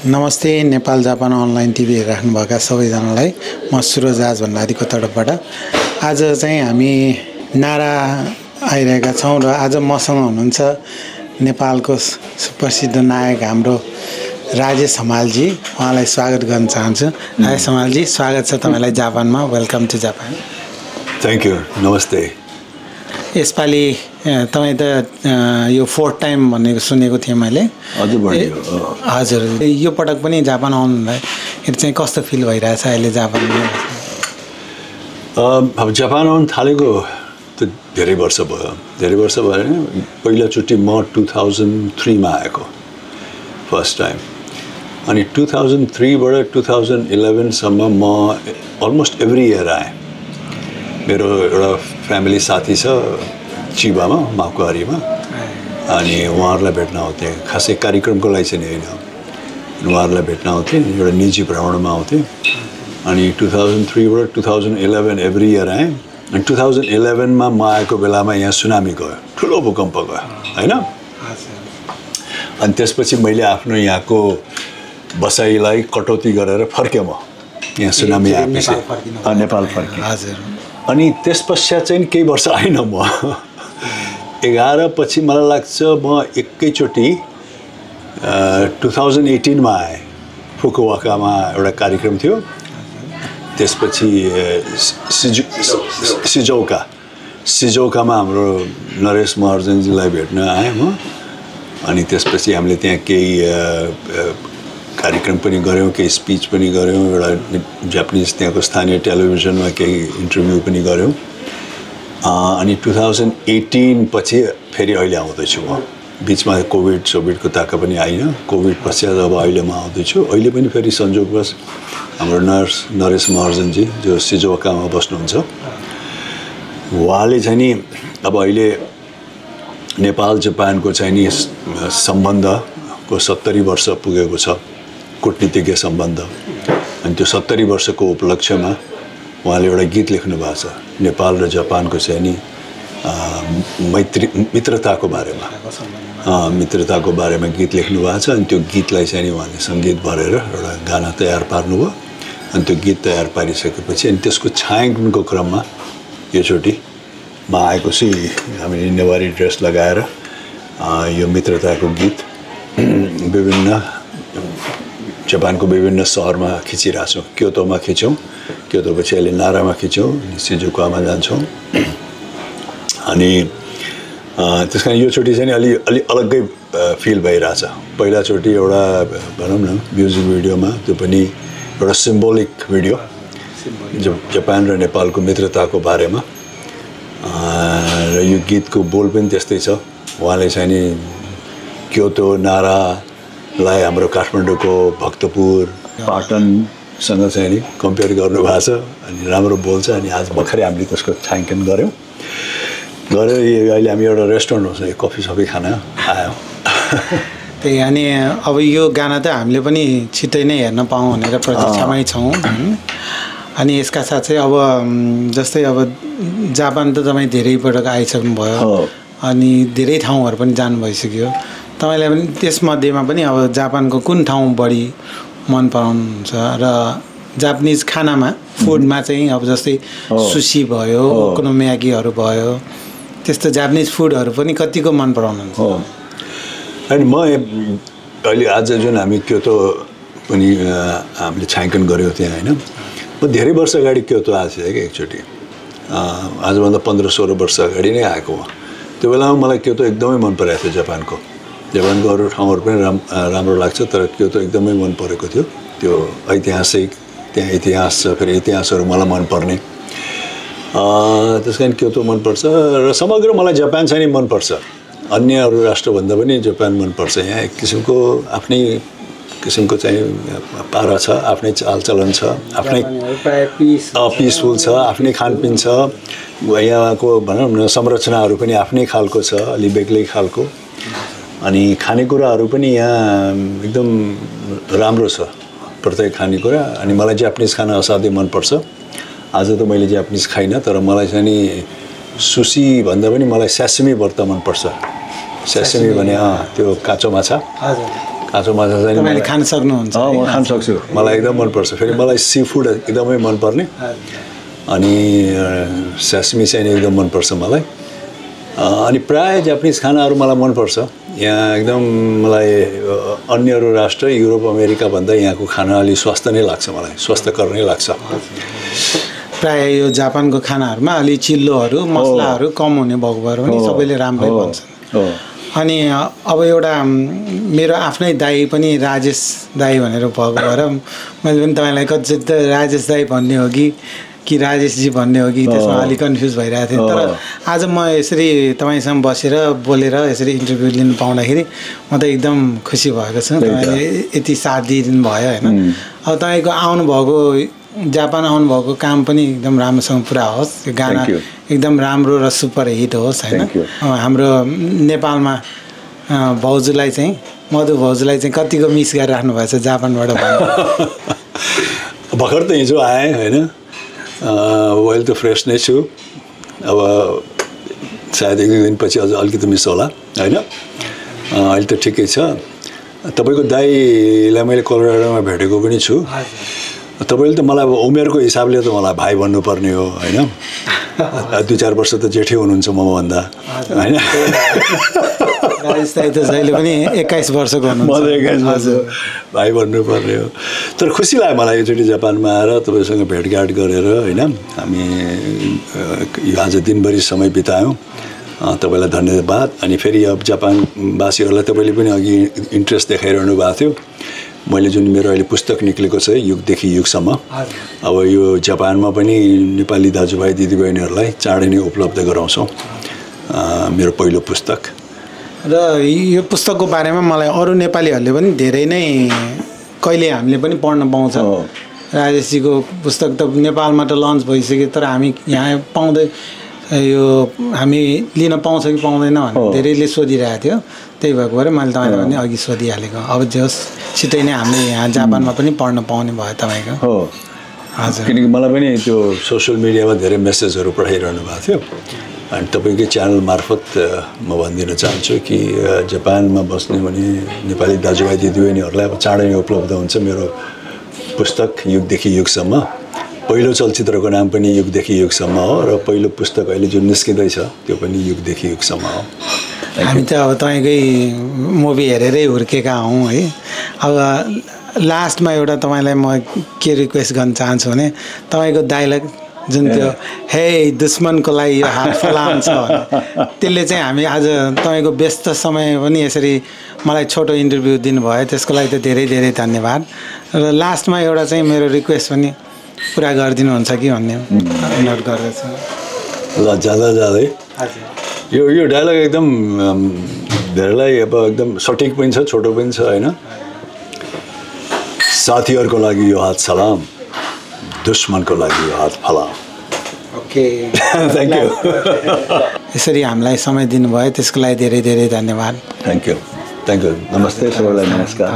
नमस्ते Nepal Japan online TV हेरिराख्नुभएका सबैजनालाई म सुरज राज भण्डारीको तर्फबाट आज चाहिँ हामी नारा आइरहेका छौँ र आज मसँग हुनुहुन्छ नेपालको सुप्रसिद्ध नायक हाम्रो राजेश हमालजी। उहाँलाई स्वागत गर्न चाहन्छु। राजेश हमालजी, स्वागत छ तपाईँलाई जापानमा। Welcome to Japan. Thank you. नमस्ते। यसपालि तपाईँ त यो फोर्थ टाइम भनेको सुनेको थिएँ मैले। हजुर, यो पटक पनि जापान आउनुहुँदाखेरि चाहिँ कस्तो फिल भइरहेछ अहिले जापानमा? अब जापान आउनु थालेको त धेरै वर्ष भयो नि। पहिलोचोटि म 2003 मा आएको फर्स्ट टाइम, अनि 2003 बाट 2011 सम्म म अलमोस्ट एभ्री इयर आएँ। मेरो एउटा फ्यामिली साथी छ चिबामा, माकुहारीमा, अनि उहाँहरूलाई भेट्न आउँथेँ। खासै कार्यक्रमको लागि चाहिँ होइन, उहाँहरूलाई भेट्न आउँथेँ, एउटा निजी भ्रमणमा आउँथेँ। अनि 2003 बाट 2011 एभ्री इयर आएँ। अनि 2011 मा म आएको बेलामा यहाँ सुनामी गयो, ठुलो भूकम्प गयो होइन। अनि त्यसपछि मैले आफ्नो यहाँको बसाइलाई कटौती गरेर फर्केँ। म यहाँ सुनामी आएपछि नेपाल फर्केँ। अनि त्यस पश्चात चाहिँ केही वर्ष आइन। म 11 पछि मलाई लाग्छ म एकैचोटि 2018 मा आएँ। फुकुओकामा एउटा कार्यक्रम थियो, त्यसपछि सिजोकामा हाम्रो नरेश महर्जनजीलाई भेट्न आएँ म। अनि त्यसपछि हामीले त्यहाँ केही कार्यक्रम पनि गऱ्यौँ, केही स्पिच पनि गऱ्यौँ, एउटा जापानिज त्यहाँको स्थानीय टेलिभिजनमा केही इन्टरभ्यू पनि गऱ्यौँ। अनि 2018 पछि फेरि अहिले आउँदैछु म। बिचमा कोभिडको ताका पनि आइन। कोभिड पश्चात अब अहिले म आउँदैछु। अहिले पनि फेरि संयोगवश हाम्रो नरेश महर्जनजी जो सिजोकामा बस्नुहुन्छ, उहाँले चाहिँ नि अब अहिले नेपाल जापानको चाहिँ नि सम्बन्धको 70 वर्ष पुगेको छ, कूटनीतिज्ञ सम्बन्ध। अनि त्यो 70 वर्षको उपलक्ष्यमा उहाँले एउटा गीत लेख्नु भएको छ, नेपाल र जापानको चाहिँ नि मित्रताको बारेमा गीत लेख्नु भएको छ। अनि त्यो गीतलाई चाहिँ नि उहाँले सङ्गीत भरेर एउटा गाना तयार पार्नुभयो। अनि त्यो गीत तयार पारिसकेपछि अनि त्यसको छायाङ्कनको क्रममा योचोटि म आएको छु। हामीले नेवारी ड्रेस लगाएर यो मित्रताको गीत विभिन्न जापानको विभिन्न सहरमा खिचिरहेको छौँ। क्योतोमा खिच्यौँ, क्योतोपछि अहिले नारामा खिच्यौँ, सिजुकामा जान्छौँ। अनि त्यस कारण योचोटि चाहिँ अलि अलग्गै फिल भइरहेछ। पहिलाचोटि एउटा भनौँ न म्युजिक भिडियोमा, त्यो पनि एउटा सिम्बोलिक भिडियो जापान र नेपालको मित्रताको बारेमा। र यो गीतको बोल पनि त्यस्तै छ। उहाँले चाहिँ नि क्योतो नारालाई हाम्रो काठमाडौँको भक्तपुर पाटनसँग चाहिँ नि कम्पेयर गर्नुभएको छ। अनि राम्रो बोल्छ। अनि आज भर्खरै हामीले त्यसको छायाङ्कन गऱ्यौँ। अहिले हामी एउटा रेस्टुरेन्ट हो, कफी सफी खान आयौँ। त्यही, अनि अब यो गाना त हामीले पनि छिट्टै नै हेर्न पाऊँ भनेर प्रतीक्षामै छौँ। अनि यसका साथ चाहिँ अब जस्तै अब जापान त तपाईँ धेरै पटक आइसक्नुभयो, अनि धेरै ठाउँहरू पनि जानु भइसक्यो। तपाईँलाई पनि त्यसमध्येमा पनि अब जापानको कुन ठाउँ बढी मन पराउनुहुन्छ? र जापानिज खानामा, फुडमा चाहिँ अब जस्तै सुसी भयो, ओकोनोमियाकीहरू भयो, त्यस्तो जापानिज फुडहरू पनि कतिको मन पराउनुहुन्छ? अनि म अहिले आज जुन हामी क्योतो पनि हामीले छायाङ्कन गऱ्यौँ त्यहाँ होइन, म धेरै वर्ष अगाडि क्योतो आएको थिएँ कि एकचोटि। आजभन्दा 15-16 वर्ष अगाडि नै आएको म। त्यो बेलामा मलाई क्योतो एकदमै मन परेको थियो। जापानको अरू ठाउँहरू पनि राम्रो लाग्छ, तर क्योतो एकदमै मन परेको थियो। त्यो ऐतिहासिक, त्यहाँ इतिहास छ, फेरि इतिहासहरू मलाई मनपर्ने। त्यस कारण क्योतो मनपर्छ। र समग्र मलाई जापान चाहिँ नि मनपर्छ। अन्य अरू राष्ट्रभन्दा पनि जापान मनपर्छ। यहाँ एक किसिमको आफ्नै किसिमको चाहिँ पारा छ, आफ्नै चालचलन छ, आफ्नै पिसफुल छ, आफ्नै खानपिन छ। यहाँको भनौँ न संरचनाहरू पनि आफ्नै खालको छ, अलि बेग्लै खालको। अनि खानेकुराहरू पनि यहाँ एकदम राम्रो छ, प्रत्येक खानेकुरा। अनि मलाई जापानिज खाना असाध्यै मनपर्छ। आज त मैले जापानिज खाइनँ, तर मलाई चाहिँ नि सुसी भन्दा पनि मलाई स्यासिमी व्रत मनपर्छ। स्यासिमी भने त्यो काँचो माछा, काँचो माछा चाहिँ तपाईँले खान सक्नुहुन्छ म खान सक्छु मलाई एकदम मनपर्छ फेरि मलाई सी फुड एकदमै मनपर्ने अनि सेसमी चाहिँ एकदम मनपर्छ मलाई अनि प्राय जापानिज खानाहरू मलाई मनपर्छ यहाँ एकदम मलाई अन्य अरू राष्ट्र युरोप अमेरिका भन्दा यहाँको खाना अलि स्वास्थ्य नै लाग्छ मलाई स्वास्थ्यकर नै लाग्छ प्राय यो जापानको खानाहरूमा अलि चिल्लोहरू मसलाहरू कम हुने भएको भएर पनि सबैले राम्रै भन्छन् अनि अब एउटा मेरो आफ्नै दाई पनि राजेश दाई भनेर भएको भएर मैले पनि तपाईँलाई कति राजेश दाई भन्ने हो कि राजेशजी भन्ने हो कि त्यसमा अलिक कन्फ्युज भइरहेको थिएँ तर आज म यसरी तपाईँसँग बसेर बोलेर यसरी इन्टरभ्यू लिनु पाउँदाखेरि म त एकदम खुसी भएको छु तपाईँले यति साथ दिइदिनु भयो होइन अब तपाईँको आउनुभएको जापान आउनुभएको काम पनि एकदम राम्रोसँग पुरा होस् यो गाना एकदम राम्रो र सुपर हिट होस् होइन हाम्रो नेपालमा भाउजूलाई चाहिँ मधु भाउजूलाई चाहिँ कतिको मिस गरिराख्नु भएछ जापानबाट भर्खर त हिजो आएँ होइन अहिले त फ्रेस नै छु अब सायद एक दुई दिनपछि अझ अलिकति मिस होला होइन अहिले त ठिकै छ तपाईँको दाईलाई मैले कोलोराडोमा भेटेको पनि छु तपाईँले त मलाई उमेरको हिसाबले त मलाई भाइ भन्नुपर्ने हो होइन 2-4 वर्ष त जेठै हुनुहुन्छ मभन्दा होइन त जहिले पनि 21 वर्षको हुनुहुन्छ 21 वर्ष भाइ भन्नुपर्ने हो तर खुसी लाग्यो मलाई एकचोटि जापानमा आएर तपाईँसँग भेटघाट गरेर होइन हामी आज दिनभरि समय बितायौँ तपाईँलाई धन्यवाद अनि फेरि अब जापानवासीहरूलाई तपाईँले पनि अघि इन्ट्रेस्ट देखाइरहनु भएको थियो मैले जुन मेरो अहिले पुस्तक निक्लेको छ युगदेखि युगसम्म अब यो जापानमा पनि नेपाली दाजुभाइ दिदीबहिनीहरूलाई चाँडै नै उपलब्ध गराउँछौँ मेरो पहिलो पुस्तक र यो पुस्तकको बारेमा मलाई अरू नेपालीहरूले पनि धेरै नै कहिले हामीले पनि पढ्न पाउँछ राजेशजीको पुस्तक त नेपालमा त लन्च भइसक्यो तर हामी यहाँ पाउँदै यो हामी लिन पाउँछ कि पाउँदैन भनेर धेरैले सोधिरहेको थियो त्यही भएको भएर मैले तपाईँलाई पनि अघि सोधिहालेको अब जे होस् छिटै नै हामीले यहाँ जापानमा पनि पढ्न पाउने भयो तपाईँको हो हजुर किनकि मलाई पनि त्यो सोसियल मिडियामा धेरै मेसेजहरू पठाइरहनु भएको थियो अनि तपाईँकै च्यानल मार्फत म भनिदिन चाहन्छु कि जापानमा बस्ने भने नेपाली दाजुभाइ दिदीबहिनीहरूलाई अब चाँडै नै उपलब्ध हुन्छ मेरो पुस्तक युगदेखि युगसम्म पहिलो चलचित्रको नाम पनि युगदेखि युगसम्म हो र पहिलो पुस्तक अहिले जुन निस्किँदैछ त्यो पनि युगदेखि युगसम्म हो हामी त अब तपाईँकै मुभी हेरेरै हुर्केका हौँ है अब लास्टमा एउटा तपाईँलाई म के रिक्वेस्ट गर्न चाहन्छु भने तपाईँको डायलग जुन त्यो हे दुश्मनको लागि यो हात फलाउँछ त्यसले चाहिँ हामी आज तपाईँको व्यस्त समय पनि यसरी मलाई छोटो इन्टरभ्यू दिनुभयो त्यसको लागि त धेरै धेरै धन्यवाद र लास्टमा एउटा चाहिँ मेरो रिक्वेस्ट पनि पुरा गरिदिनुहुन्छ कि भन्ने नोट गर्दछु ल जाँदै यो डायलग एकदम धेरैलाई अब एकदम सठिक पनि छ छोटो पनि छ होइन साथीहरूको लागि यो हात सलाम दुश्मनको लागि यो हात फलाम ओके थ्याङ्क यू यसरी हामीलाई समय दिनुभयो त्यसको लागि धेरै धेरै धन्यवाद थ्याङ्क यू नमस्ते सबैलाई नमस्कार